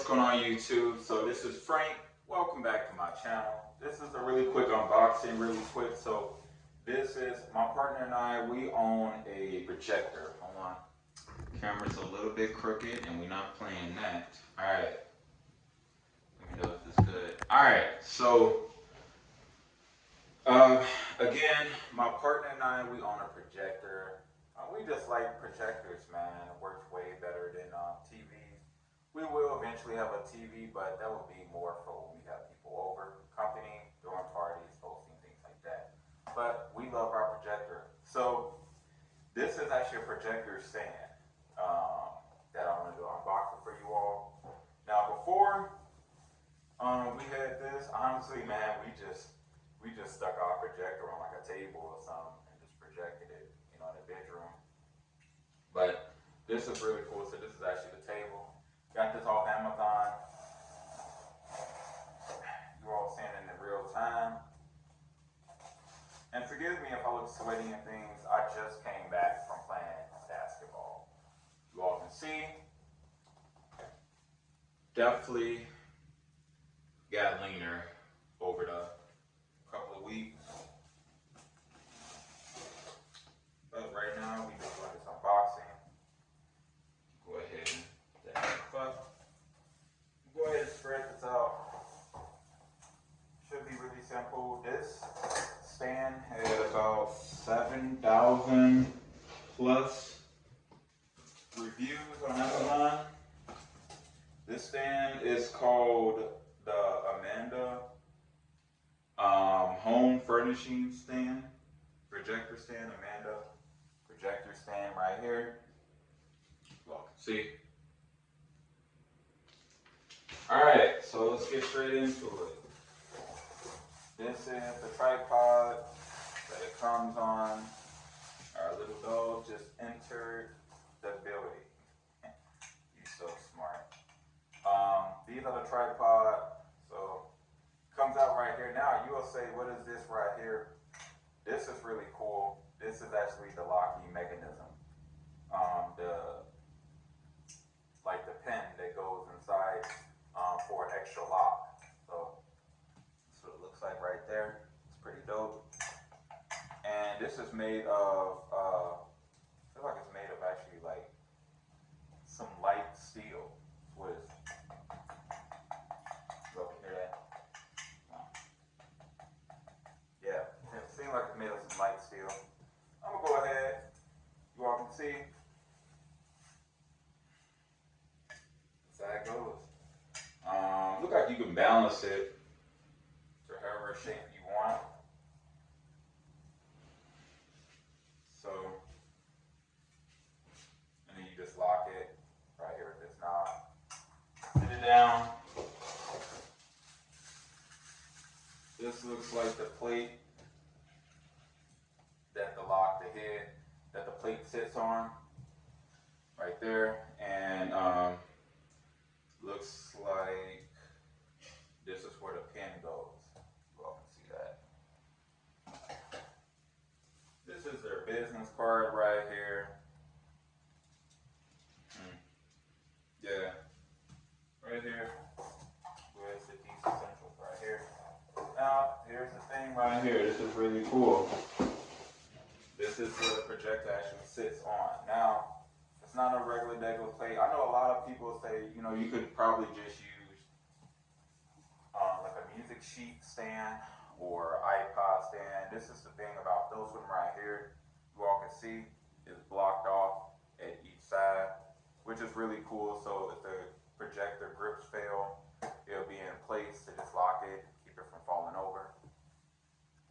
going on YouTube? So this is Frank. Welcome back to my channel. This is a really quick unboxing, really quick. So this is my partner and I, we own a projector. Hold on. Camera's a little bit crooked and we're not playing that. Alright. Let me know if this is good. Alright, so again, my partner and I, we own a projector. We just like projectors, man. It works way better than TVs. We will eventually have a TV, but that would be more for when we have people over, company, throwing parties, hosting, things like that. But we love our projector. So this is actually a projector stand that I'm going to do unboxing for you all. Now before we had this, honestly, man, we just stuck our projector on like a table or something and just projected it, you know, in the bedroom. But this is really cool. So this is actually the table. Got this off Amazon. You're all seeing it in real time. And forgive me if I look sweaty and things. I just came back from playing basketball. You all can see. Definitely got leaner over the couple of weeks. But right now, we just doing this unboxing. Go ahead and go ahead and spread this out. Should be really simple. This stand had about 7,000 plus reviews on Amazon. This stand is called the AMADA home furnishing stand, projector stand, AMADA projector stand right here. You all can see. Alright, so let's get straight into it. This is the tripod that it comes on. Our little dog just entered the building. He's so smart. These are the tripod. So comes out right here. Now you will say, what is this right here? This is really cool. This is actually the locking mechanism. The pin that goes inside for an extra lock. So that's what it looks like right there. It's pretty dope. And this is made of, I feel like it's made of actually like some light steel. That's what it's. You all can hear that? Yeah, it seems like it's made of some light steel. I'm gonna go ahead. You all can see. That's how it goes. Look like you can balance it to however shape you want. So, and then you just lock it right here with this knob. Sit it down. This looks like the plate that the head that the plate sits on, right there, and looks like this is where the pin goes. You all can see that. This is their business card right here. Yeah, right here. Where's the These Essentials right here? Now, here's the thing right here. This is really cool. This is where the projector actually sits on. Now, it's not a regular plate. I know a lot of people say, you know, you could probably just use like a music sheet stand or iPod stand. This is the thing about those of them right here. You all can see is blocked off at each side, which is really cool. So if the projector grips fail, it'll be in place to just lock it, keep it from falling over.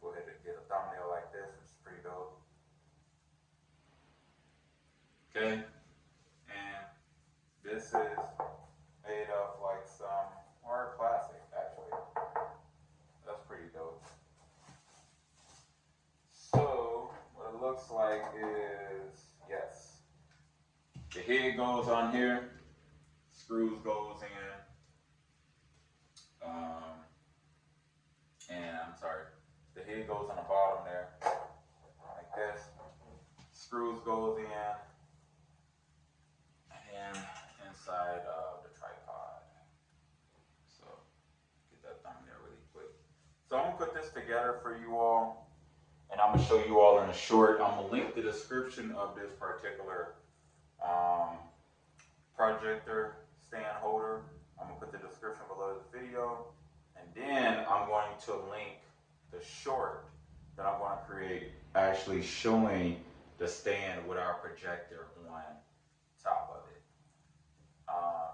Go ahead and get a thumbnail like this, which is pretty dope. Okay, and this is made of like some hard plastic, actually. That's pretty dope. So what it looks like is, yes, the head goes on here, screws goes in, and I'm sorry, the head goes on the bottom there, like this. Screws goes in, and inside of the tripod. together for you all, and I'm gonna show you all in a short. I'm gonna link the description of this particular projector stand holder. I'm gonna put the description below the video, and then I'm going to link the short that I'm going to create, actually showing the stand with our projector on top of it.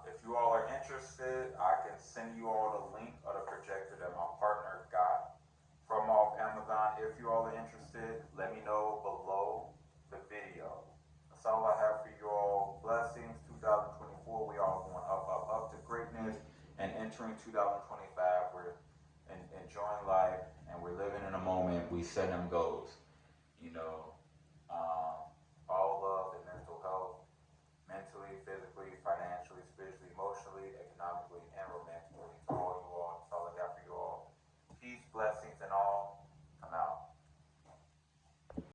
If you all are interested, I can send you all the link of the projector that my partner got from off Amazon. If you all are interested, let me know below the video. That's all I have for you all. Blessings. 2024, we all going up to greatness, and entering 2025, we're enjoying life, and we're living in a moment. We set them goals, you know.